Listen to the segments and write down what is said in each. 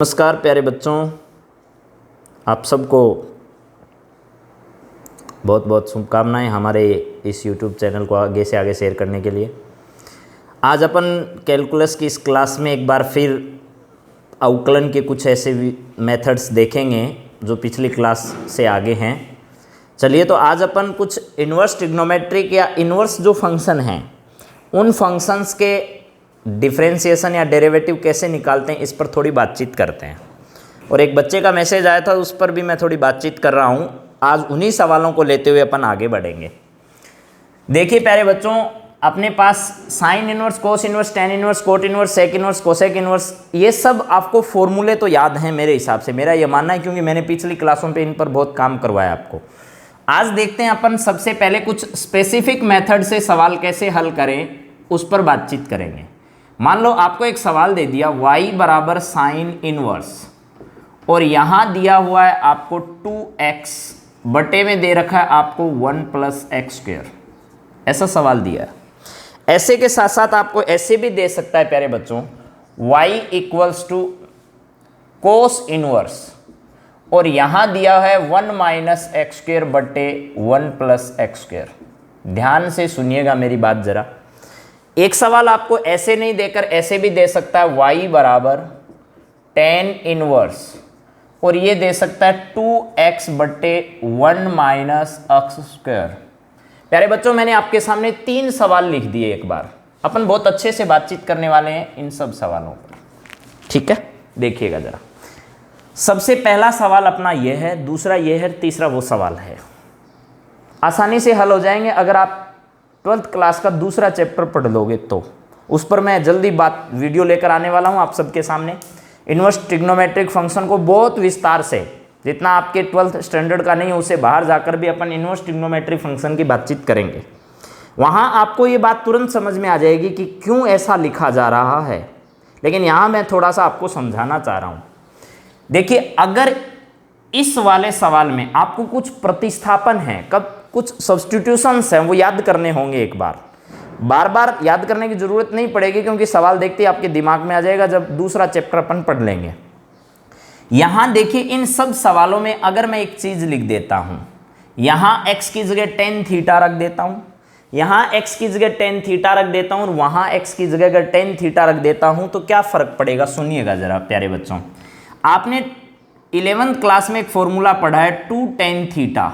नमस्कार प्यारे बच्चों, आप सबको बहुत बहुत शुभकामनाएं हमारे इस YouTube चैनल को आगे से आगे शेयर करने के लिए। आज अपन कैलकुलस की इस क्लास में एक बार फिर अवकलन के कुछ ऐसे मेथड्स देखेंगे जो पिछली क्लास से आगे हैं। चलिए, तो आज अपन कुछ इन्वर्स ट्रिग्नोमेट्रिक या इन्वर्स जो फंक्शन हैं उन फंक्शंस के डिफरेंशिएशन या डेरिवेटिव कैसे निकालते हैं इस पर थोड़ी बातचीत करते हैं। और एक बच्चे का मैसेज आया था, उस पर भी मैं थोड़ी बातचीत कर रहा हूँ। आज उन्हीं सवालों को लेते हुए अपन आगे बढ़ेंगे। देखिए प्यारे बच्चों, अपने पास sine inverse, cos inverse, tan inverse, cot inverse, sec inverse, cosec inverse, ये सब आपको फॉर्मूले तो याद हैं मेरे हिसाब से, मेरा ये मानना है, क्योंकि मैंने पिछली क्लासों पे इन पर बहुत काम करवाया आपको। आज देखते हैं अपन सबसे पहले कुछ स्पेसिफिक मेथड से सवाल कैसे हल करें, उस पर बातचीत करेंगे। मान लो आपको एक सवाल दे दिया y बराबर साइन इनवर्स, और यहाँ दिया हुआ है आपको 2x, बटे में दे रखा है आपको 1 + x²। ऐसा सवाल दिया है। ऐसे के साथ साथ आपको ऐसे भी दे सकता है प्यारे बच्चों, y = कोस इनवर्स, और यहाँ दिया है 1 - x² बटे 1 + x²। ध्यान से सुनिएगा मेरी बात जरा। एक सवाल आपको ऐसे नहीं देकर ऐसे भी दे सकता है y बराबर tan इनवर्स, और ये दे सकता है 2x बटे 1 - x²। प्यारे बच्चों, मैंने आपके सामने 3 सवाल लिख दिए। एक बार अपन बहुत अच्छे से बातचीत करने वाले हैं इन सब सवालों पर, ठीक है? देखिएगा जरा। सबसे पहला सवाल अपना ये है, दूसरा ये है, तीसरा वो सवाल है। आसानी से हल हो जाएंगे अगर आप 12th क्लास का दूसरा चैप्टर पढ़ लोगे तो। उस पर मैं जल्दी वीडियो लेकर आने वाला हूं आप सबके सामने। इन्वर्स ट्रिग्नोमेट्रिक फंक्शन को बहुत विस्तार से, जितना आपके 12th स्टैंडर्ड का नहीं है उससे बाहर जाकर भी अपन इन्वर्स ट्रिग्नोमेट्रिक फंक्शन की बातचीत करेंगे। वहां आपको ये बात तुरंत समझ में आ जाएगी कि क्यों ऐसा लिखा जा रहा है, लेकिन यहाँ मैं थोड़ा सा आपको समझाना चाह रहा हूँ। देखिए, अगर इस वाले सवाल में आपको कुछ प्रतिस्थापन है, कब कुछ सब्स्टिट्यूशंस हैं, वो याद करने होंगे। एक बार बार याद करने की जरूरत नहीं पड़ेगी, क्योंकि सवाल देखते ही आपके दिमाग में आ जाएगा जब दूसरा चैप्टर अपन पढ़ लेंगे। यहां देखिए, इन सब सवालों में अगर मैं एक चीज लिख देता हूं, यहां x की जगह tan थीटा रख देता हूं, यहां x की जगह tan थीटा रख देता हूं, और वहां x की जगह अगर tan थीटा रख देता हूं, तो क्या फर्क पड़ेगा? सुनिएगा जरा प्यारे बच्चों। आपने 11th क्लास में एक फॉर्मूला पढ़ा है 2 tan थीटा,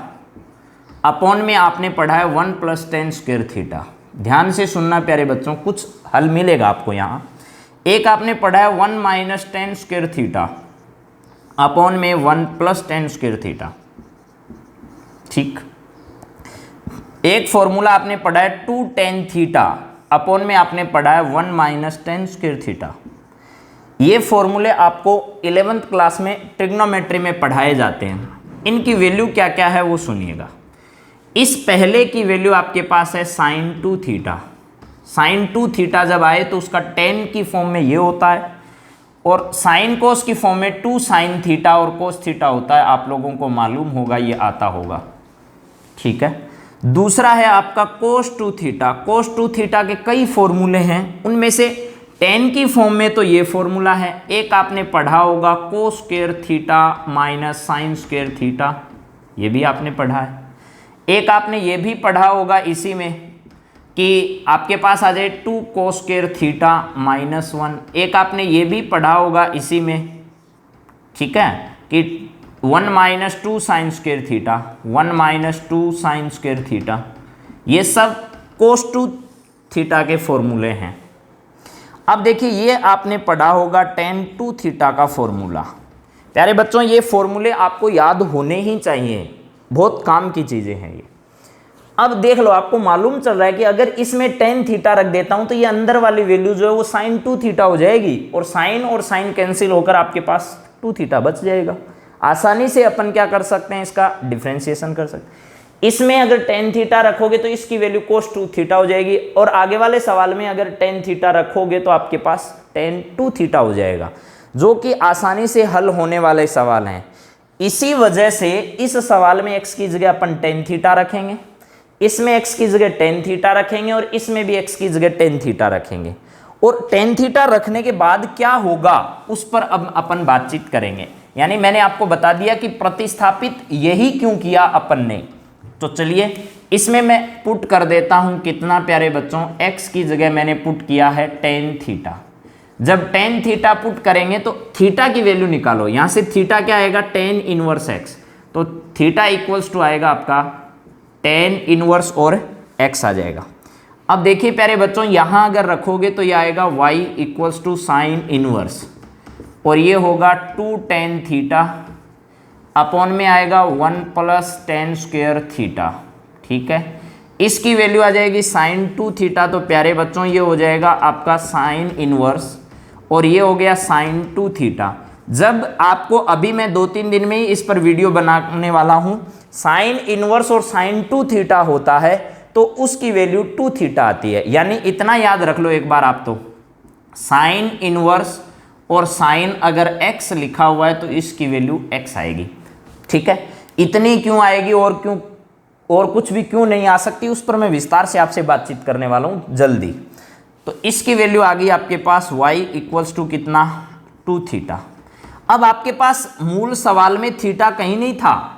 अपॉन में आपने पढ़ा है 1 + tan² थीटा। ध्यान से सुनना प्यारे बच्चों, कुछ हल मिलेगा आपको यहाँ। एक आपने पढ़ा है 1 - tan² थीटा, अपॉन में 1 + tan² थीटा, ठीक। एक फॉर्मूला आपने पढ़ा है 2 tan थीटा, अपॉन में आपने पढ़ा है 1 - tan² थीटा। ये फॉर्मूले आपको 11th क्लास में ट्रिग्नोमेट्री में पढ़ाए जाते हैं। इनकी वैल्यू क्या क्या है वो सुनिएगा। इस पहले की वैल्यू आपके पास है sin 2 थीटा। sin 2 थीटा जब आए तो उसका tan की फॉर्म में ये होता है, और sin cos की फॉर्म में 2 sin थीटा और cos थीटा होता है। आप लोगों को मालूम होगा, ये आता होगा, ठीक है। दूसरा है आपका cos 2 थीटा। cos 2 थीटा के कई फॉर्मूले हैं, उनमें से tan की फॉर्म में तो ये फॉर्मूला है। एक आपने पढ़ा होगा cos² थीटा - sin² थीटा, ये भी आपने पढ़ा है। एक आपने ये भी पढ़ा होगा इसी में कि आपके पास आ जाए 2 cos² थीटा -1। एक आपने ये भी पढ़ा होगा इसी में, ठीक है, कि 1 - 2 sin² थीटा, 1 - 2 sin² थीटा। ये सब cos 2 थीटा के फॉर्मूले हैं। अब देखिए, ये आपने पढ़ा होगा tan 2 थीटा का फॉर्मूला। प्यारे बच्चों, ये फॉर्मूले आपको याद होने ही चाहिए, बहुत काम की चीजें हैं ये। अब देख लो, आपको मालूम चल रहा है कि अगर इसमें tan थीटा रख देता हूं तो ये अंदर वाली वैल्यू जो है वो sin 2 थीटा हो जाएगी, और sin कैंसिल होकर आपके पास 2 थीटा बच जाएगा। आसानी से अपन क्या कर सकते हैं, इसका डिफरेंशिएशन कर सकते हैं। इसमें अगर tan थीटा रखोगे तो इसकी वैल्यू cos 2 थीटा हो जाएगी, और आगे वाले सवाल में अगर tan थीटा रखोगे तो आपके पास tan 2 थीटा हो जाएगा, जो कि आसानी से हल होने वाले सवाल हैं। इसी वजह से इस सवाल में x की जगह अपन tan थीटा रखेंगे, इसमें x की जगह tan थीटा रखेंगे, और इसमें भी x की जगह tan थीटा रखेंगे। और टेन थीटा रखने के बाद क्या होगा उस पर अब अपन बातचीत करेंगे। यानी मैंने आपको बता दिया कि प्रतिस्थापित यही क्यों किया अपन ने। तो चलिए इसमें मैं पुट कर देता हूं कितना प्यारे बच्चों, x की जगह मैंने पुट किया है टेन थीटा। जब टेन थीटा पुट करेंगे तो थीटा की वैल्यू निकालो। यहां से थीटा क्या आएगा, टेन इनवर्स x। तो थीटा इक्वल्स टू आएगा आपका टेन इनवर्स और x आ जाएगा। अब देखिए प्यारे बच्चों, यहां अगर रखोगे तो यह आएगा y equals to sine inverse और ये होगा टू टेन थीटा अपॉन में आएगा 1 प्लस टेन स्क्वायर थीटा। ठीक है, इसकी वैल्यू आ जाएगी साइन 2 थीटा। तो प्यारे बच्चों ये हो जाएगा आपका साइन इनवर्स और ये हो गया साइन 2 थीटा। जब आपको अभी मैं 2-3 दिन में ही इस पर वीडियो बनाने वाला हूँ, साइन इनवर्स और साइन 2 थीटा होता है तो उसकी वैल्यू 2 थीटा आती है। यानी इतना याद रख लो एक बार आप, तो साइन इनवर्स और साइन अगर x लिखा हुआ है तो इसकी वैल्यू x आएगी। ठीक है, इतनी क्यों आएगी और कुछ भी क्यों नहीं आ सकती, उस पर मैं विस्तार से आपसे बातचीत करने वाला हूं जल्दी। तो इसकी वैल्यू आ गई आपके पास y इक्वल्स टू कितना, 2 थीटा। अब आपके पास मूल सवाल में थीटा कहीं नहीं था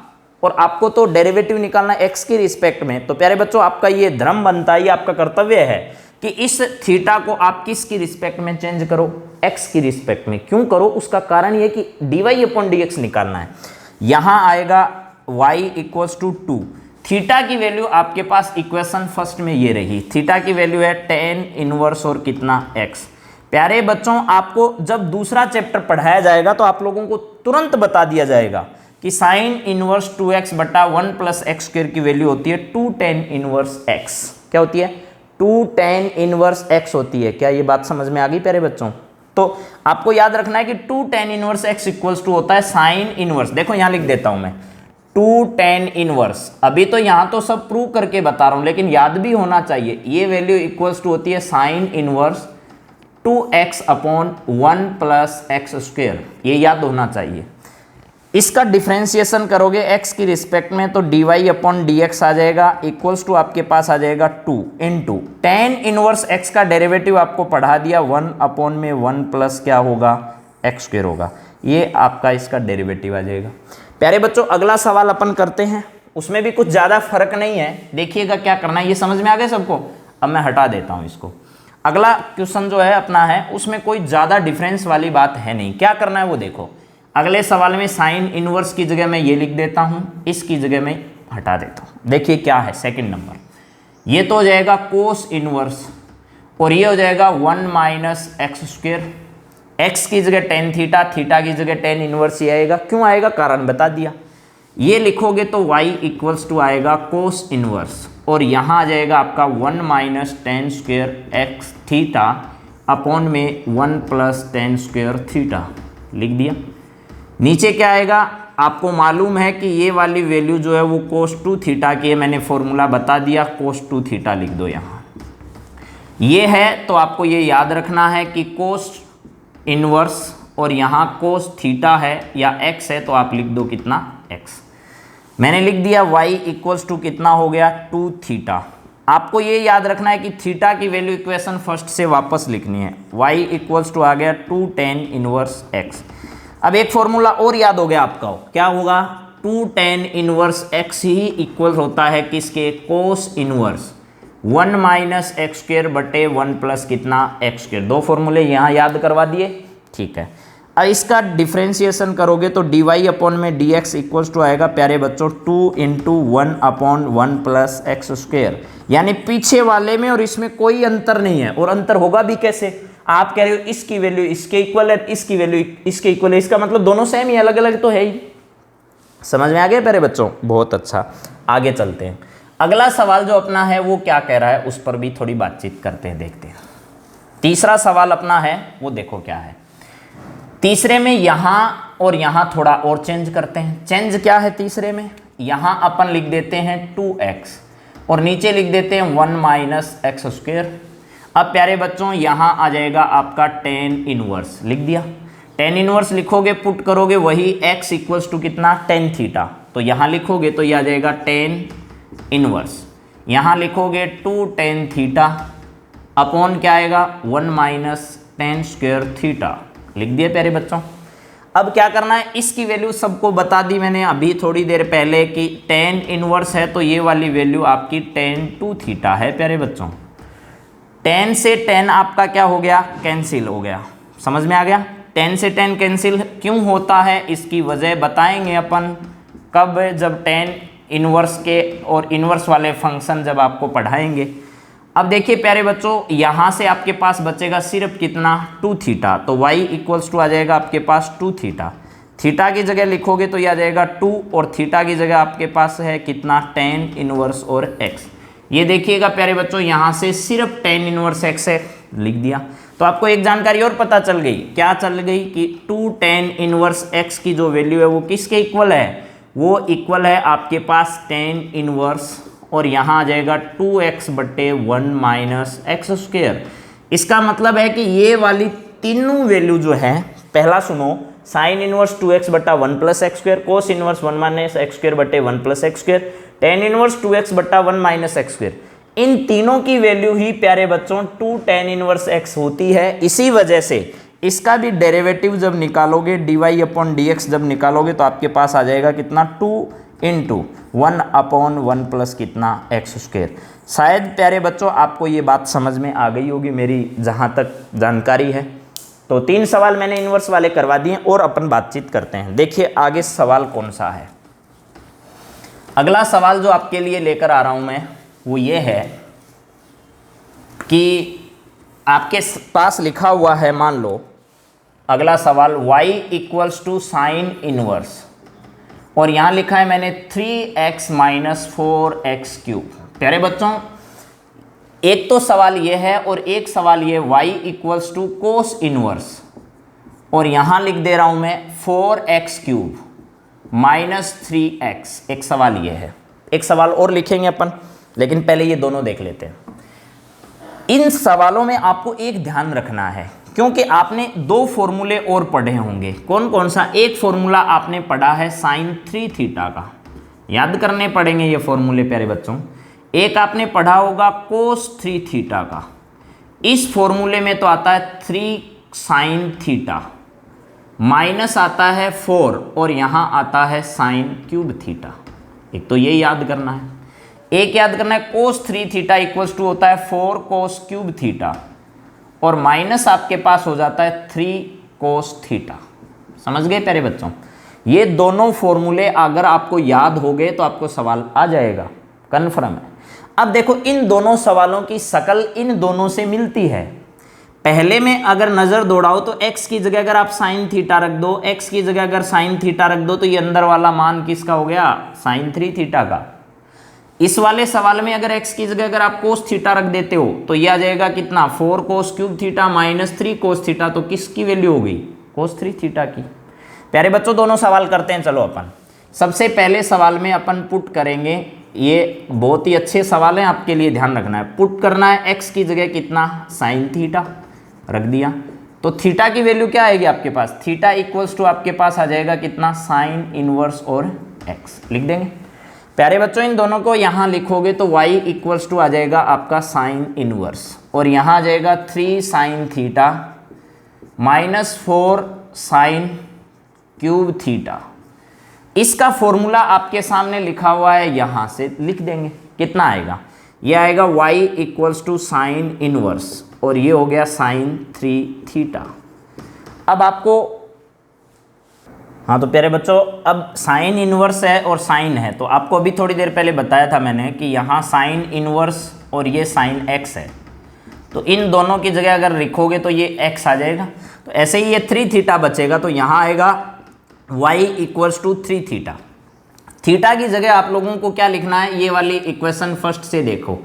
और आपको तो डेरिवेटिव निकालना x के रिस्पेक्ट में। तो प्यारे बच्चों आपका ये धर्म बनता है, ये आपका कर्तव्य है कि इस थीटा को आप किसकी रिस्पेक्ट में चेंज करो, x की रिस्पेक्ट में। क्यों करो, उसका कारण ये कि dy अपॉन dx निकालना है। यहां आएगा y इक्वल्स टू 2। थीटा की वैल्यू आपके पास इक्वेशन फर्स्ट में ये रही, थीटा की वैल्यू है टेन इनवर्स और कितना x। प्यारे बच्चों आपको जब दूसरा चैप्टर पढ़ाया जाएगा तो आप लोगों को तुरंत बता दिया जाएगा कि साइन इनवर्स 2x बटा 1 प्लस एक्स स्क्वायर की वैल्यू होती है 2 टेन इनवर्स x। क्या होती है, 2 टेन इनवर्स x होती है। क्या ये बात समझ में आ गई प्यारे बच्चों? तो आपको याद रखना है कि 2 tan inverse x equals to होता है साइन इनवर्स। देखो यहां लिख देता हूं मैं 2 टेन इनवर्स। अभी तो यहां तो सब प्रूव करके बता रहा हूं लेकिन याद भी होना चाहिए, ये वैल्यू इक्वल्स टू होती है sine inverse 2x upon 1 plus x square. ये याद होना चाहिए। इसका डिफ्रेंसिएशन करोगे x की रिस्पेक्ट में तो dy अपॉन dx आ जाएगा इक्वल्स टू आपके पास आ जाएगा 2 इंटू टेन इनवर्स x का डेरिवेटिव आपको पढ़ा दिया 1 अपॉन में 1 प्लस क्या होगा एक्स स्क्वायर होगा। ये आपका इसका डेरिवेटिव आ जाएगा। प्यारे बच्चों अगला सवाल अपन करते हैं, उसमें भी कुछ ज़्यादा फर्क नहीं है। देखिएगा क्या करना है, ये समझ में आ गया सबको? अब मैं हटा देता हूँ इसको। अगला क्वेश्चन जो है अपना है उसमें कोई ज़्यादा डिफरेंस वाली बात है नहीं। क्या करना है वो देखो, अगले सवाल में साइन इनवर्स की जगह मैं ये लिख देता हूँ, इसकी जगह मैं हटा देता हूँ। देखिए क्या है सेकंड नंबर, ये तो हो जाएगा कोस इनवर्स और ये हो जाएगा 1 माइनस एक्स स्क्वायर। एक्स की जगह टेन थीटा, थीटा की जगह टेन इनवर्स ही आएगा। क्यों आएगा, कारण बता दिया। ये लिखोगे तो y इक्वल्स टू आएगा कोस इनवर्स और यहाँ आ जाएगा आपका 1 minus ten square x theta upon में 1 प्लस टेन स्क्वायर थीटा लिख दिया। नीचे क्या आएगा, आपको मालूम है कि ये वाली वैल्यू जो है वो कोस 2 थीटा की है, मैंने फॉर्मूला बता दिया, कोस 2 थीटा लिख दो यहाँ। ये है तो आपको ये याद रखना है कि कोस इनवर्स और यहाँ कोस थीटा है या x है तो आप लिख दो कितना x। मैंने लिख दिया y इक्वल्स टू कितना हो गया 2 थीटा। आपको ये याद रखना है कि थीटा की वैल्यू इक्वेशन फर्स्ट से वापस लिखनी है। y इक्वल्स टू आ गया 2 टेन इनवर्स x। अब एक फॉर्मूला और याद हो गया आपका, क्या होगा, 2 टेन इनवर्स x ही इक्वल होता है किसके, cos inverse 1 minus x square बटे 1 प्लस कितना एक्स स्क्वायर। दो फॉर्मूले यहाँ याद करवा दिए, ठीक है। अब इसका डिफ्रेंसिएशन करोगे तो dy अपॉन में dx इक्वल्स टू आएगा प्यारे बच्चों 2 into 1 upon 1 plus x square. यानी पीछे वाले में और इसमें कोई अंतर नहीं है, और अंतर होगा भी कैसे, आप कह रहे हो इसकी वैल्यू इसके इक्वल है, इसकी वैल्यू इसके इक्वल है, इसका मतलब दोनों सेम ही, अलग अलग तो है ही। समझ में आ गया प्यारे बच्चों? बहुत अच्छा, आगे चलते हैं। अगला सवाल जो अपना है वो क्या कह रहा है उस पर भी थोड़ी बातचीत करते हैं, देखते हैं। तीसरा सवाल अपना है वो देखो क्या है। तीसरे में यहाँ और यहाँ थोड़ा और चेंज करते हैं। चेंज क्या है तीसरे में, यहाँ अपन लिख देते हैं 2x और नीचे लिख देते हैं 1 माइनस एक्स स्क्वायर। अब प्यारे बच्चों यहाँ आ जाएगा आपका टेन इनवर्स, लिख दिया। टेन इनवर्स लिखोगे, पुट करोगे वही x इक्वल्स टू कितना टेन थीटा, तो यहाँ लिखोगे तो यह आ जाएगा टेन इनवर्स। यहाँ लिखोगे 2 टेन थीटा अपॉन क्या आएगा 1 माइनस टेन स्क्वायर थीटा, लिख दिया प्यारे बच्चों। अब क्या करना है, इसकी वैल्यू सबको बता दी मैंने अभी थोड़ी देर पहले कि टेन इनवर्स है तो ये वाली वैल्यू आपकी टेन टू थीटा है प्यारे बच्चों। टेन से टेन आपका क्या हो गया, कैंसिल हो गया, समझ में आ गया। टेन से टेन कैंसिल क्यों होता है इसकी वजह बताएंगे अपन कब, जब टेन इनवर्स के और इनवर्स वाले फंक्शन जब आपको पढ़ाएंगे। अब देखिए प्यारे बच्चों, यहाँ से आपके पास बचेगा सिर्फ कितना 2 थीटा, तो y इक्वल्स टू आ जाएगा आपके पास 2 थीटा। थीटा की जगह लिखोगे तो ये आ जाएगा 2 और थीटा की जगह आपके पास है कितना टेन इनवर्स और x। ये देखिएगा प्यारे बच्चों, यहाँ से सिर्फ टेन इनवर्स x है, लिख दिया। तो आपको एक जानकारी और पता चल गई, क्या चल गई कि 2 टेन इनवर्स x की जो वैल्यू है वो किसके इक्वल है, वो इक्वल है आपके पास टेन इनवर्स और यहाँ आ जाएगा 2x बटे 1 माइनस एक्स स्क्वेयर। इसका मतलब है कि ये वाली तीनों वैल्यू जो है, पहला सुनो, साइन इनवर्स 2x बटा 1 plus x square, cos inverse 1 minus x square बटे 1 plus x square, tan inverse 2x बटा 1 माइनस एक्स स्क्वेयर, इन तीनों की वैल्यू ही प्यारे बच्चों 2 टेन इनवर्स x होती है। इसी वजह से इसका भी डेरिवेटिव जब निकालोगे dy अपॉन dx जब निकालोगे तो आपके पास आ जाएगा कितना 2 इंटू 1 अपॉन 1 प्लस कितना एक्स स्क्वेयर। शायद प्यारे बच्चों आपको ये बात समझ में आ गई होगी मेरी जहाँ तक जानकारी है। तो 3 सवाल मैंने इन्वर्स वाले करवा दिए और अपन बातचीत करते हैं। देखिए आगे सवाल कौन सा है। अगला सवाल जो आपके लिए लेकर आ रहा हूँ मैं वो ये है कि आपके पास लिखा हुआ है, मान लो अगला सवाल y equals to sine inverse और यहाँ लिखा है मैंने 3x माइनस 4x क्यूब। प्यारे बच्चों एक तो सवाल ये है और एक सवाल ये y equals to cos inverse और यहाँ लिख दे रहा हूँ मैं 4x क्यूब माइनस 3x। एक सवाल ये है, एक सवाल और लिखेंगे अपन, लेकिन पहले ये दोनों देख लेते हैं। इन सवालों में आपको एक ध्यान रखना है क्योंकि आपने 2 फॉर्मूले और पढ़े होंगे। कौन कौन सा, एक फॉर्मूला आपने पढ़ा है साइन 3 थीटा का, याद करने पड़ेंगे ये फॉर्मूले प्यारे बच्चों। एक आपने पढ़ा होगा कोस 3 थीटा का, इस फॉर्मूले में तो आता है 3 साइन थीटा, माइनस आता है 4 और यहाँ आता है साइन क्यूब थीटा। एक तो ये याद करना है, एक याद करना है कोस 3 थीटा इक्वल्स टू होता है 4 कोस क्यूब थीटा और माइनस आपके पास हो जाता है 3 कोस थीटा। समझ गए प्यारे बच्चों, ये दोनों फॉर्मूले अगर आपको याद हो गए तो आपको सवाल आ जाएगा, कन्फर्म है। अब देखो इन दोनों सवालों की शकल इन दोनों से मिलती है। पहले में अगर नजर दौड़ाओ तो x की जगह अगर आप साइन थीटा रख दो, x की जगह अगर साइन थीटा रख दो तो ये अंदर वाला मान किसका हो गया, साइन 3 थीटा का। इस वाले सवाल में अगर x की जगह अगर आप कोस थीटा रख देते हो तो ये आ जाएगा कितना 4 cos cube theta minus 3 cos theta, तो किसकी वैल्यू हो गई, कोस 3 थीटा की। प्यारे बच्चों दोनों सवाल करते हैं, चलो अपन सबसे पहले सवाल में अपन पुट करेंगे, ये बहुत ही अच्छे सवाल हैं आपके लिए, ध्यान रखना है। पुट करना है x की जगह कितना साइन थीटा रख दिया, तो थीटा की वैल्यू क्या आएगी आपके पास, थीटा इक्वल्स टू आपके पास आ जाएगा कितना साइन इनवर्स और x लिख देंगे। प्यारे बच्चों इन दोनों को यहाँ लिखोगे तो y इक्वल्स टू आ जाएगा आपका साइन इनवर्स और यहाँ आ जाएगा 3 sine theta minus 4 sine cube theta. इसका फॉर्मूला आपके सामने लिखा हुआ है, यहाँ से लिख देंगे। कितना आएगा, ये आएगा y equals to sine inverse और ये हो गया साइन 3 थीटा। अब आपको, हाँ तो प्यारे बच्चों अब साइन इनवर्स है और साइन है, तो आपको अभी थोड़ी देर पहले बताया था मैंने कि यहाँ साइन इनवर्स और ये साइन x है, तो इन दोनों की जगह अगर लिखोगे तो ये x आ जाएगा। तो ऐसे ही ये 3 थीटा बचेगा, तो यहाँ आएगा y equals to 3 theta. Theta की जगह आप लोगों को क्या लिखना है, ये वाली इक्वेशन फर्स्ट से देखो,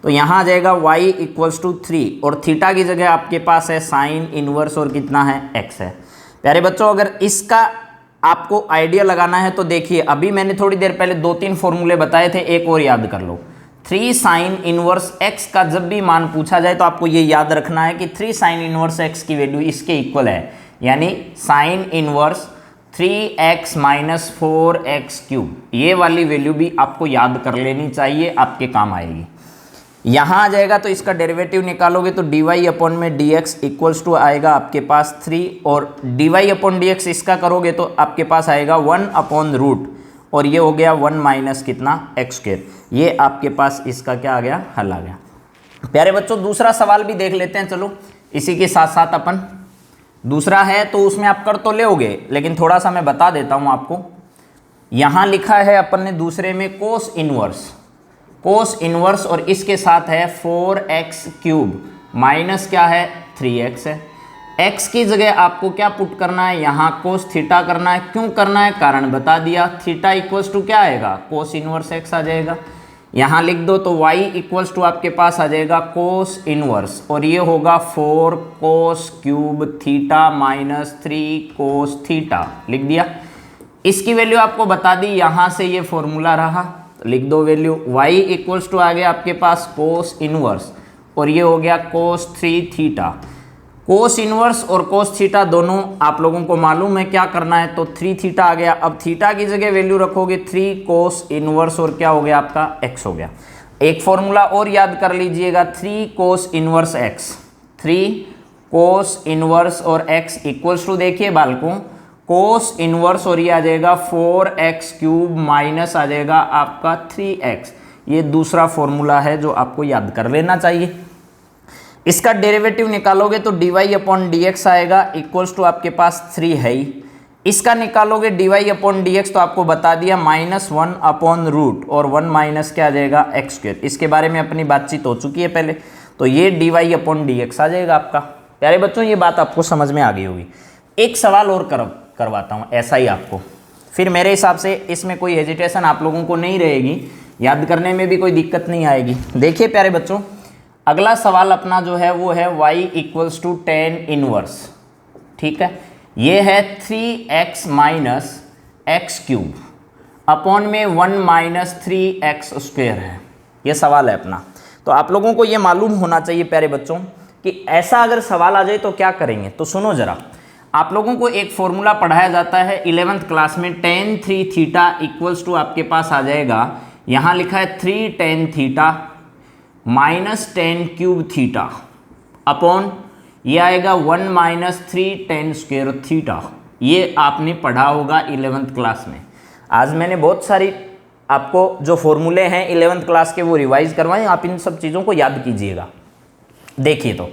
तो यहाँ आ जाएगा y इक्वल्स टू 3 और थीटा की जगह आपके पास है साइन इनवर्स और कितना है x है। प्यारे बच्चों अगर इसका आपको आइडिया लगाना है तो देखिए अभी मैंने थोड़ी देर पहले 2-3 फॉर्मूले बताए थे, एक और याद कर लो। 3 साइन इनवर्स x का जब भी मान पूछा जाए तो आपको ये याद रखना है कि 3 साइन इनवर्स x की वैल्यू इसके इक्वल है, यानी sine inverse 3x minus 4x cube. ये वाली वैल्यू भी आपको याद कर लेनी चाहिए, आपके काम आएगी। यहाँ आ जाएगा तो इसका डेरिवेटिव निकालोगे तो dy अपॉन में dx इक्वल्स टू आएगा आपके पास 3, और dy अपॉन dx इसका करोगे तो आपके पास आएगा 1 अपॉन रूट, और ये हो गया 1 माइनस कितना एक्स स्क्वायर। ये आपके पास इसका क्या आ गया, हल आ गया। प्यारे बच्चों दूसरा सवाल भी देख लेते हैं, चलो इसी के साथ साथ अपन दूसरा है तो उसमें आप कर तो लोगे, लेकिन थोड़ा सा मैं बता देता हूँ आपको। यहाँ लिखा है अपन ने दूसरे में कोस इनवर्स और इसके साथ है 4x क्यूब माइनस क्या है 3x है। x की जगह आपको क्या पुट करना है, यहाँ कोस थीटा करना है। क्यों करना है, कारण बता दिया। थीटा इक्वल्स टू क्या आएगा, कोस इनवर्स x आ जाएगा। यहाँ लिख दो तो y इक्वल्स टू आपके पास आ जाएगा कोस इनवर्स, और ये होगा 4 cos cube theta minus 3 cos theta, लिख दिया। इसकी वैल्यू आपको बता दी, यहाँ से ये फॉर्मूला रहा, लिख दो वैल्यू। y इक्वल्स टू आ गया आपके पास कोस इनवर्स, और ये हो गया कोस 3 थीटा। कोस इनवर्स और कोस थीटा दोनों आप लोगों को मालूम है क्या करना है, तो 3 थीटा आ गया। अब थीटा की जगह वैल्यू रखोगे 3 कोस इनवर्स, और क्या हो गया आपका x हो गया। एक फॉर्मूला और याद कर लीजिएगा, 3 कोस इनवर्स x, 3 कोस इनवर्स और x इक्वल्स टू देखिए बालकों कोस इनवर्स, और ये आ जाएगा 4x क्यूब माइनस आ जाएगा आपका 3x। ये दूसरा फॉर्मूला है जो आपको याद कर लेना चाहिए। इसका डेरिवेटिव निकालोगे तो dy अपॉन dx आएगा इक्वल्स टू आपके पास 3 है ही। इसका निकालोगे dy अपॉन dx तो आपको बता दिया -1 अपॉन रूट, और 1 माइनस क्या आ जाएगा एक्स स्क्वायर। इसके बारे में अपनी बातचीत हो चुकी है पहले, तो ये dy अपॉन dx आ जाएगा आपका। प्यारे बच्चों ये बात आपको समझ में आ गई होगी। एक सवाल और करवाता हूँ ऐसा ही आपको, फिर मेरे हिसाब से इसमें कोई हेजिटेशन आप लोगों को नहीं रहेगी, याद करने में भी कोई दिक्कत नहीं आएगी। देखिए प्यारे बच्चों अगला सवाल अपना जो है वो है y equals to tan inverse, ठीक है। ये है 3x minus x cube upon में 1 माइनस 3x स्क्वायर है, ये सवाल है अपना। तो आप लोगों को ये मालूम होना चाहिए प्यारे बच्चों कि ऐसा अगर सवाल आ जाए तो क्या करेंगे। तो सुनो जरा, आप लोगों को एक फॉर्मूला पढ़ाया जाता है 11th क्लास में, tan 3 थीटा इक्वल्स टू आपके पास आ जाएगा, यहाँ लिखा है 3 tan theta minus tan cube theta upon ये आएगा 1 माइनस 3 tan स्क्वायर थीटा। ये आपने पढ़ा होगा 11th क्लास में। आज मैंने बहुत सारी आपको जो फॉर्मूले हैं 11th क्लास के वो रिवाइज करवाएं, आप इन सब चीज़ों को याद कीजिएगा। देखिए तो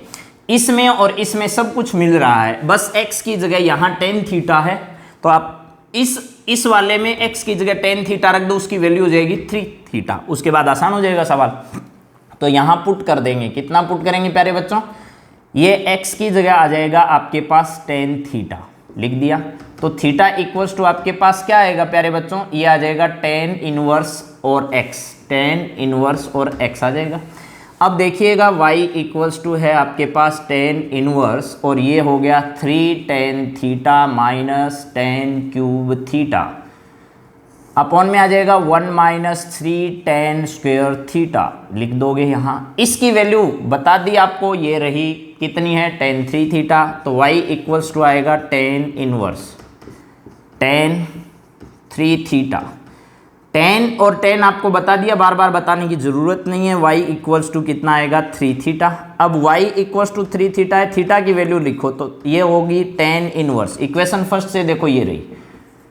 इसमें और इसमें सब कुछ मिल रहा है, बस x की जगह यहाँ tan थीटा है, तो आप इस वाले में x की जगह tan थीटा रख दो, उसकी वैल्यू हो जाएगी 3 थीटा। उसके बाद आसान हो जाएगा सवाल। तो यहाँ पुट कर देंगे, कितना पुट करेंगे प्यारे बच्चों, ये x की जगह आ जाएगा आपके पास tan थीटा, लिख दिया। तो थीटा इक्वल्स टू आपके पास क्या आएगा प्यारे बच्चों, ये आ जाएगा tan इनवर्स और x, tan इनवर्स और x आ जाएगा। अब देखिएगा y इक्वल्स टू है आपके पास tan इनवर्स, और ये हो गया 3 tan theta minus tan cube theta upon में आ जाएगा 1 माइनस 3 tan स्क्वायर थीटा, लिख दोगे यहाँ। इसकी वैल्यू बता दी आपको, ये रही कितनी है tan 3 थीटा, तो y इक्वल्स टू आएगा tan inverse tan 3 theta. tan और tan आपको बता दिया, बार बार बताने की ज़रूरत नहीं है। y इक्वल्स टू कितना आएगा 3 थीटा। अब y इक्वल्स टू 3 थीटा है, थीटा की वैल्यू लिखो तो ये होगी tan इनवर्स। इक्वेशन फर्स्ट से देखो ये रही,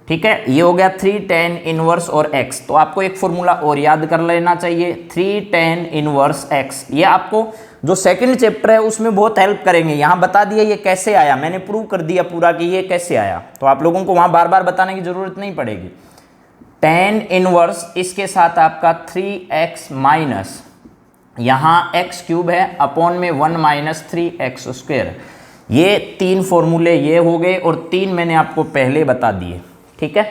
ठीक है। ये हो गया 3 tan इनवर्स और x। तो आपको एक फॉर्मूला और याद कर लेना चाहिए, 3 tan इनवर्स x। ये आपको जो सेकंड चैप्टर है उसमें बहुत हेल्प करेंगे। यहाँ बता दिया ये कैसे आया, मैंने प्रूव कर दिया पूरा कि ये कैसे आया, तो आप लोगों को वहाँ बार बार बताने की ज़रूरत नहीं पड़ेगी। tan इनवर्स इसके साथ आपका 3x माइनस यहाँ x क्यूब है अपॉन में 1 माइनस 3x स्क्वायर। ये 3 फॉर्मूले ये हो गए, और 3 मैंने आपको पहले बता दिए, ठीक है।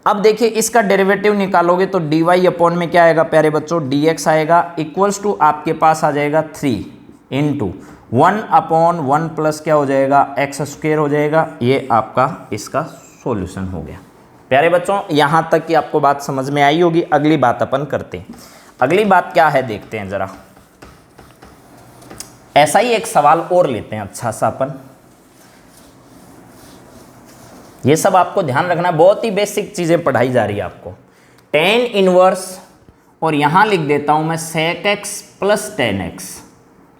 अब देखिए इसका डेरिवेटिव निकालोगे तो dy अपॉन में क्या आएगा प्यारे बच्चों, dx आएगा इक्वल्स टू आपके पास आ जाएगा 3 इंटू 1 अपॉन 1 प्लस क्या हो जाएगा x स्क्वायर हो जाएगा। ये आपका इसका सॉल्यूशन हो गया। प्यारे बच्चों यहाँ तक की आपको बात समझ में आई होगी। अगली बात अपन करते हैं। अगली बात क्या है देखते हैं जरा। ऐसा ही एक सवाल और लेते हैं अच्छा सा अपन। ये सब आपको ध्यान रखना, बहुत ही बेसिक चीज़ें पढ़ाई जा रही है आपको। tan इनवर्स और यहाँ लिख देता हूँ मैं sec x plus tan x।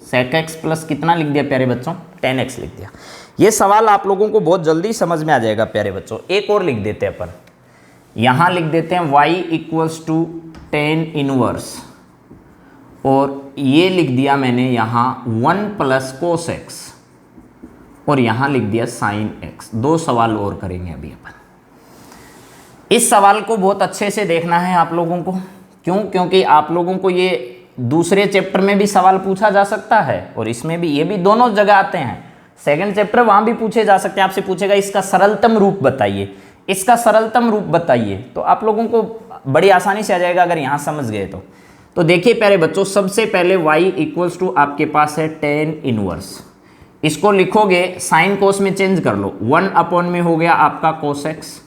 sec x plus कितना लिख दिया प्यारे बच्चों, tan x लिख दिया। ये सवाल आप लोगों को बहुत जल्दी समझ में आ जाएगा प्यारे बच्चों। एक और लिख देते हैं अपन, यहाँ लिख देते हैं y equals to tan inverse, और ये लिख दिया मैंने यहाँ 1 प्लस cos x, और यहाँ लिख दिया sin x। दो सवाल और करेंगे अभी अपन। इस सवाल को बहुत अच्छे से देखना है आप लोगों को। क्यों? क्योंकि आप लोगों को ये दूसरे चैप्टर में भी सवाल पूछा जा सकता है और इसमें भी, ये भी दोनों जगह आते हैं। सेकंड चैप्टर वहाँ भी पूछे जा सकते हैं। आपसे पूछेगा इसका सरलतम रूप बताइए, इसका सरलतम रूप बताइए, तो आप लोगों को बड़ी आसानी से आ जाएगा अगर यहाँ समझ गए तो देखिए प्यारे बच्चों, सबसे पहले y इक्वल्स टू आपके पास है tan इनवर्स। इसको लिखोगे साइन कोस में चेंज कर लो, 1 अपॉन में हो गया आपका cos x,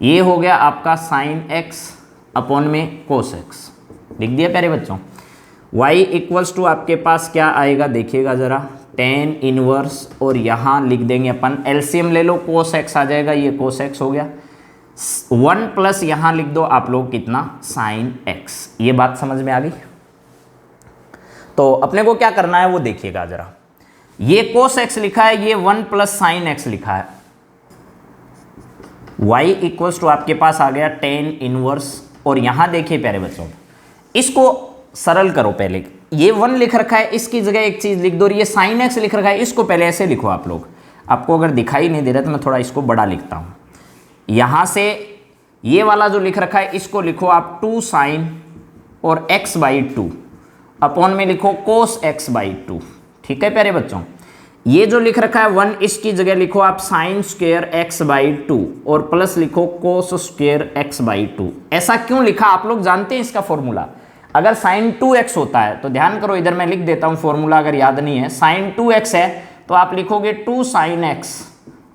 ये हो गया आपका sin x अपॉन में cos x। लिख दिया प्यारे बच्चों। y इक्वल्स टू आपके पास क्या आएगा देखिएगा ज़रा, tan इनवर्स, और यहाँ लिख देंगे अपन, एलसीएम ले लो, cos x आ जाएगा, ये cos x हो गया, 1 प्लस यहाँ लिख दो आप लोग कितना, sin x। ये बात समझ में आ गई? तो अपने को क्या करना है वो देखिएगा ज़रा। ये cos x लिखा है, ये 1 प्लस sin x लिखा है। y इक्वल्स टू आपके पास आ गया tan इनवर्स, और यहाँ देखिए प्यारे बच्चों, इसको सरल करो। पहले ये 1 लिख रखा है, इसकी जगह एक चीज़ लिख दो, और ये sin x लिख रखा है, इसको पहले ऐसे लिखो आप लोग। आपको अगर दिखाई नहीं दे रहा तो मैं थोड़ा इसको बड़ा लिखता हूँ। यहाँ से ये वाला जो लिख रखा है इसको लिखो आप 2 sin और x/2 अपॉन में लिखो cos x/2। ठीक है प्यारे बच्चों, ये जो लिख रखा है 1, इसकी जगह लिखो आप sin स्क्वायर x/2 और प्लस लिखो cos स्क्वायर x/2। ऐसा क्यों लिखा आप लोग जानते हैं इसका फॉर्मूला? अगर sin 2x होता है तो ध्यान करो, इधर मैं लिख देता हूँ फॉर्मूला, अगर याद नहीं है, sin 2x है तो आप लिखोगे 2 sin x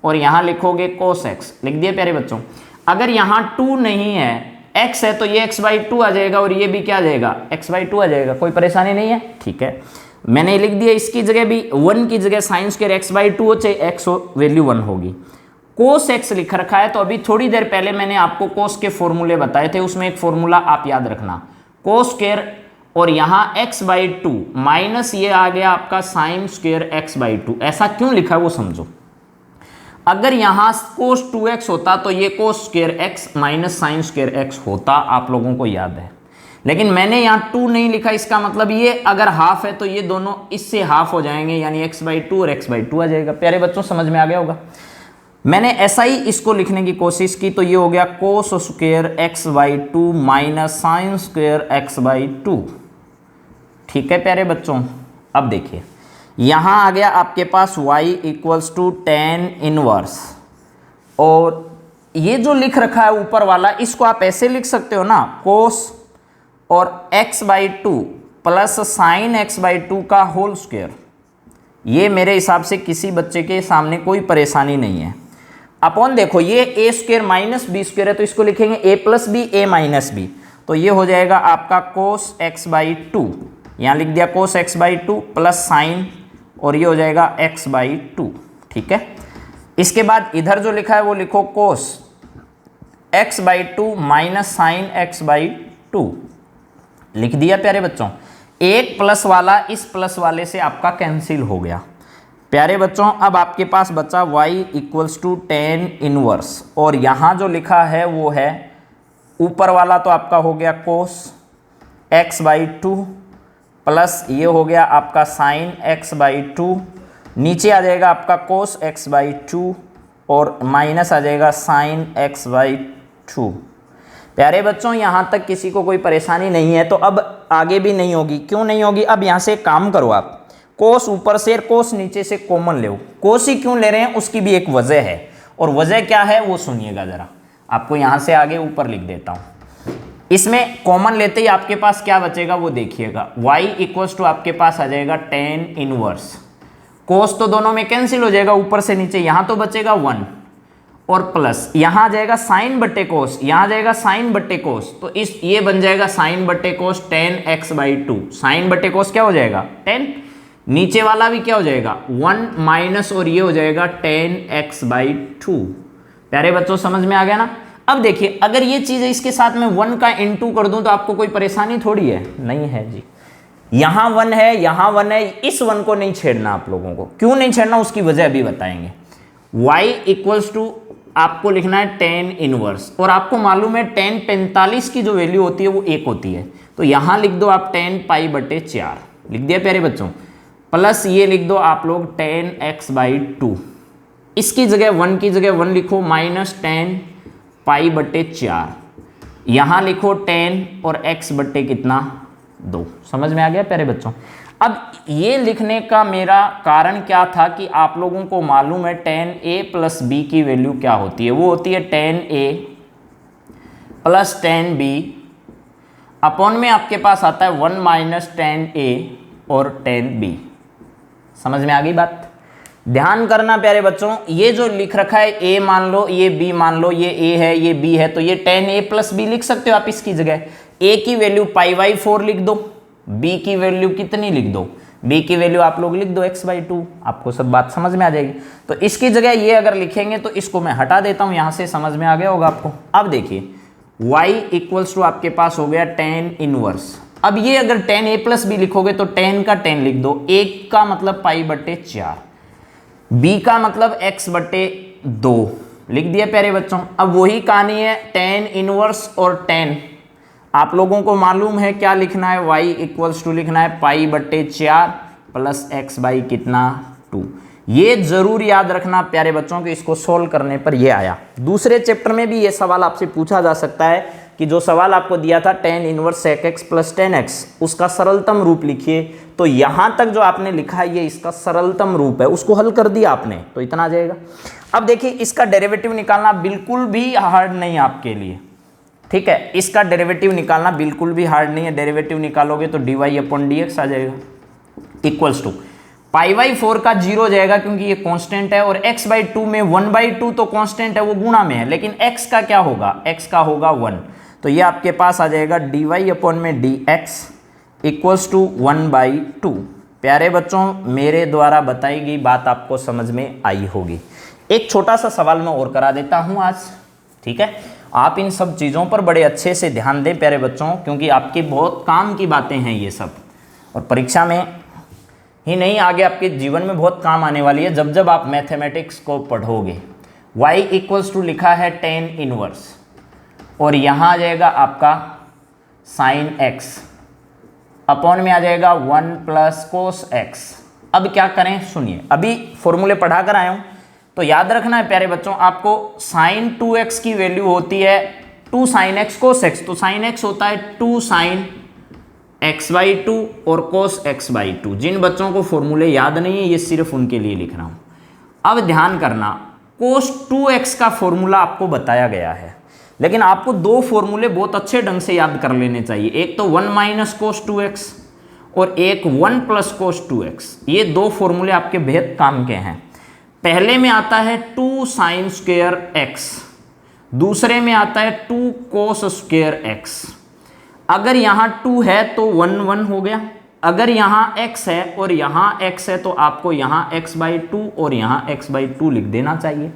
और यहाँ लिखोगे cos x। लिख दिए प्यारे बच्चों। अगर यहाँ 2 नहीं है, x है, तो ये x/2 आ जाएगा और ये भी क्या आ जाएगा, x/2 आ जाएगा। कोई परेशानी नहीं है? ठीक है, मैंने लिख दिया। इसकी जगह भी 1 की जगह साइन स्क्वायर x/2 हो, चाहे x हो, वैल्यू 1 होगी। cos x लिख रखा है, तो अभी थोड़ी देर पहले मैंने आपको cos के फॉर्मूले बताए थे, उसमें एक फॉर्मूला आप याद रखना, cos स्क्वायर और यहाँ x/2 माइनस ये आ गया आपका साइन स्क्वायर x/2। ऐसा क्यों लिखा है वो समझो। अगर यहाँ cos 2x होता तो ये cos square x minus sine square x होता, आप लोगों को याद है। लेकिन मैंने यहाँ 2 नहीं लिखा, इसका मतलब ये अगर हाफ है तो ये दोनों इससे हाफ हो जाएंगे, यानी x/2 और x/2 आ जाएगा। प्यारे बच्चों समझ में आ गया होगा। मैंने ऐसा ही इसको लिखने की कोशिश की, तो ये हो गया cos square x/2 minus sine square x/2। ठीक है प्यारे बच्चों, अब देखिए यहाँ आ गया आपके पास y equals to tan inverse, और ये जो लिख रखा है ऊपर वाला, इसको आप ऐसे लिख सकते हो ना, cos और x/2 प्लस साइन x/2 का होल स्क्वायर। ये मेरे हिसाब से किसी बच्चे के सामने कोई परेशानी नहीं है। अपॉन देखो, ये a square minus b square है, तो इसको लिखेंगे a plus b, a minus b, तो ये हो जाएगा आपका cos x/2। यहाँ लिख दिया cos x/2 प्लस साइन, और ये हो जाएगा x/2। ठीक है, इसके बाद इधर जो लिखा है वो लिखो cos x/2 minus sign x/2। लिख दिया प्यारे बच्चों। एक प्लस वाला इस प्लस वाले से आपका कैंसिल हो गया। प्यारे बच्चों, अब आपके पास बचा y equals to tan inverse, और यहाँ जो लिखा है वो है ऊपर वाला, तो आपका हो गया cos x/2 प्लस ये हो गया आपका साइन x/2, नीचे आ जाएगा आपका cos x/2 और माइनस आ जाएगा साइन x/2। प्यारे बच्चों, यहाँ तक किसी को कोई परेशानी नहीं है, तो अब आगे भी नहीं होगी। क्यों नहीं होगी? अब यहाँ से एक काम करो आप, cos ऊपर से cos नीचे से कॉमन ले। cos ही क्यों ले रहे हैं उसकी भी एक वजह है, और वजह क्या है वो सुनिएगा ज़रा। आपको यहाँ से आगे ऊपर लिख देता हूँ। इसमें कॉमन लेते ही आपके पास क्या बचेगा वो देखिएगा। y इक्वल्स टू आपके पास आ जाएगा tan इनवर्स, cos तो दोनों में कैंसिल हो जाएगा ऊपर से नीचे, यहाँ तो बचेगा 1, और प्लस यहाँ आ जाएगा साइन बट्टे कोस, यहाँ आ जाएगा साइन बट्टे कोस, तो इस ये बन जाएगा साइन बट्टे कोस tan x/2। साइन बट्टे कोस क्या हो जाएगा 10, नीचे वाला भी क्या हो जाएगा 1 माइनस, और ये हो जाएगा tan x/2। प्यारे बच्चों समझ में आ गया ना। अब देखिए अगर ये चीज़ इसके साथ में 1 का इनटू कर दूं तो आपको कोई परेशानी थोड़ी है, नहीं है जी। यहाँ 1 है, यहाँ 1 है, इस 1 को नहीं छेड़ना आप लोगों को। क्यों नहीं छेड़ना उसकी वजह अभी बताएंगे। y इक्वल्स टू आपको लिखना है tan इनवर्स, और आपको मालूम है tan 45 की जो वैल्यू होती है वो 1 होती है, तो यहाँ लिख दो आप tan पाई बटे 4 लिख दिया प्यारे बच्चों, प्लस ये लिख दो आप लोग tan x/2, इसकी जगह 1 की जगह 1 लिखो, माइनस tan पाई बटे 4, यहाँ लिखो tan और x बटे कितना 2। समझ में आ गया प्यारे बच्चों। अब ये लिखने का मेरा कारण क्या था कि आप लोगों को मालूम है tan a प्लस b की वैल्यू क्या होती है, वो होती है tan a plus tan b upon में आपके पास आता है 1 माइनस tan a और tan b। समझ में आ गई बात। ध्यान करना प्यारे बच्चों, ये जो लिख रखा है a मान लो, ये b मान लो, ये a है ये b है, तो ये tan a प्लस b लिख सकते हो आप इसकी जगह। a की वैल्यू π/4 लिख दो, b की वैल्यू कितनी लिख दो, b की वैल्यू आप लोग लिख दो x/2, आपको सब बात समझ में आ जाएगी। तो इसकी जगह ये अगर लिखेंगे तो इसको मैं हटा देता हूँ यहाँ से, समझ में आ गया होगा आपको। अब देखिए y इक्वल्स टू आपके पास हो गया tan इनवर्स। अब ये अगर tan a प्लस b लिखोगे तो tan का tan लिख दो, a का मतलब π/4, b का मतलब x/2 लिख दिया प्यारे बच्चों। अब वही कहानी है tan इनवर्स और tan, आप लोगों को मालूम है क्या लिखना है, y इक्वल्स टू लिखना है π/4 प्लस x बाई कितना 2। ये जरूर याद रखना प्यारे बच्चों कि इसको सोल्व करने पर ये आया। दूसरे चैप्टर में भी ये सवाल आपसे पूछा जा सकता है कि जो सवाल आपको दिया था tan inverse sec x plus tan x, उसका सरलतम रूप लिखिए। तो यहाँ तक जो आपने लिखा है ये इसका सरलतम रूप है, उसको हल कर दिया आपने, तो इतना आ जाएगा। अब देखिए इसका डेरिवेटिव निकालना बिल्कुल भी हार्ड नहीं आपके लिए, ठीक है। इसका डेरिवेटिव निकालना बिल्कुल भी हार्ड नहीं है। डेरिवेटिव निकालोगे तो dy/dx आ जाएगा इक्वल्स टू π/4 का 0 हो जाएगा क्योंकि ये कांस्टेंट है, और x/2 में 1/2 तो कांस्टेंट है वो गुणा में है, लेकिन x का क्या होगा, x का होगा 1, तो ये आपके पास आ जाएगा dy/dx इक्वल्स टू 1/2। प्यारे बच्चों मेरे द्वारा बताई गई बात आपको समझ में आई होगी। एक छोटा सा सवाल मैं और करा देता हूँ आज, ठीक है। आप इन सब चीज़ों पर बड़े अच्छे से ध्यान दें प्यारे बच्चों, क्योंकि आपके बहुत काम की बातें हैं ये सब, और परीक्षा में ही नहीं आगे आपके जीवन में बहुत काम आने वाली है जब जब आप मैथमेटिक्स को पढ़ोगे। y इक्वल्स टू लिखा है tan इनवर्स, और यहाँ आ जाएगा आपका साइन x, अपॉन में आ जाएगा 1 प्लस कोस x। अब क्या करें सुनिए, अभी फॉर्मूले पढ़ा कर आया हूँ, तो याद रखना है प्यारे बच्चों आपको साइन 2x की वैल्यू होती है 2 sin x cos x, तो साइन x होता है 2 sin x/2 और cos x/2। जिन बच्चों को फॉर्मूले याद नहीं है ये सिर्फ उनके लिए लिख रहा हूँ। अब ध्यान करना, cos 2x का फॉर्मूला आपको बताया गया है, लेकिन आपको दो फॉर्मूले बहुत अच्छे ढंग से याद कर लेने चाहिए। एक तो 1 माइनस cos 2x और एक 1 प्लस cos 2x। ये दो फॉर्मूले आपके बेहद काम के हैं। पहले में आता है 2 साइन स्क्वायर x, दूसरे में आता है 2 कोस स्क्वायर x। अगर यहाँ 2 है तो 1 1 हो गया, अगर यहाँ x है और यहाँ x है तो आपको यहाँ x/2 और यहाँ x/2 लिख देना चाहिए।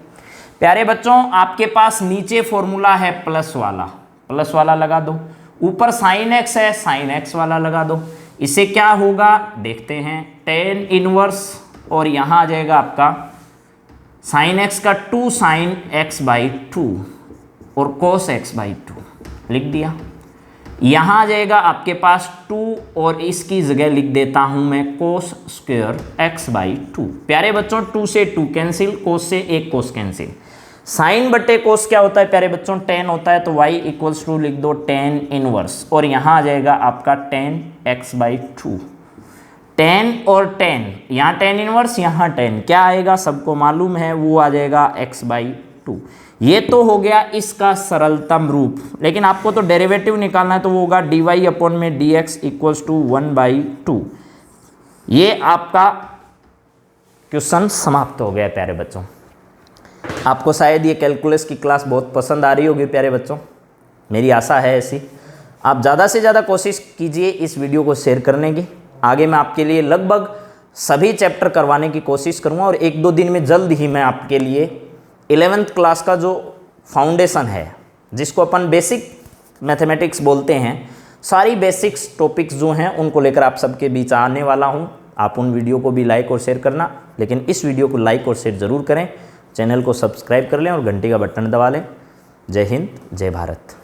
प्यारे बच्चों आपके पास नीचे फॉर्मूला है प्लस वाला लगा दो, ऊपर साइन x है साइन x वाला लगा दो। इसे क्या होगा देखते हैं, tan इनवर्स और यहाँ आ जाएगा आपका साइन x का 2 साइन x/2 और cos x/2 लिख दिया। यहाँ आ जाएगा आपके पास 2 और इसकी जगह लिख देता हूँ मैं cos स्क्वायर x/2। प्यारे बच्चों 2 से 2 कैंसिल, cos से 1 cos कैंसिल। साइन बटे cos क्या होता है प्यारे बच्चों, tan होता है, तो y इक्वल्स टू लिख दो tan इनवर्स, और यहाँ आ जाएगा आपका tan x/2। tan और tan, यहाँ tan इनवर्स यहाँ tan, क्या आएगा सबको मालूम है, वो आ जाएगा x/2। ये तो हो गया इसका सरलतम रूप, लेकिन आपको तो डेरिवेटिव निकालना है, तो वो होगा dy/dx इक्वल्स टू 1/2। ये आपका क्वेश्चन समाप्त हो गया प्यारे बच्चों। आपको शायद ये कैलकुलस की क्लास बहुत पसंद आ रही होगी प्यारे बच्चों, मेरी आशा है ऐसी। आप ज़्यादा से ज़्यादा कोशिश कीजिए इस वीडियो को शेयर करने की। आगे मैं आपके लिए लगभग सभी चैप्टर करवाने की कोशिश करूँगा, और 1-2 दिन में जल्द ही मैं आपके लिए 11th क्लास का जो फाउंडेशन है जिसको अपन बेसिक मैथमेटिक्स बोलते हैं। सारी बेसिक्स टॉपिक्स जो हैं उनको लेकर आप सबके बीच आने वाला हूं। आप उन वीडियो को भी लाइक और शेयर करना, लेकिन इस वीडियो को लाइक और शेयर ज़रूर करें। चैनल को सब्सक्राइब कर लें और घंटी का बटन दबा लें। जय हिंद, जय भारत।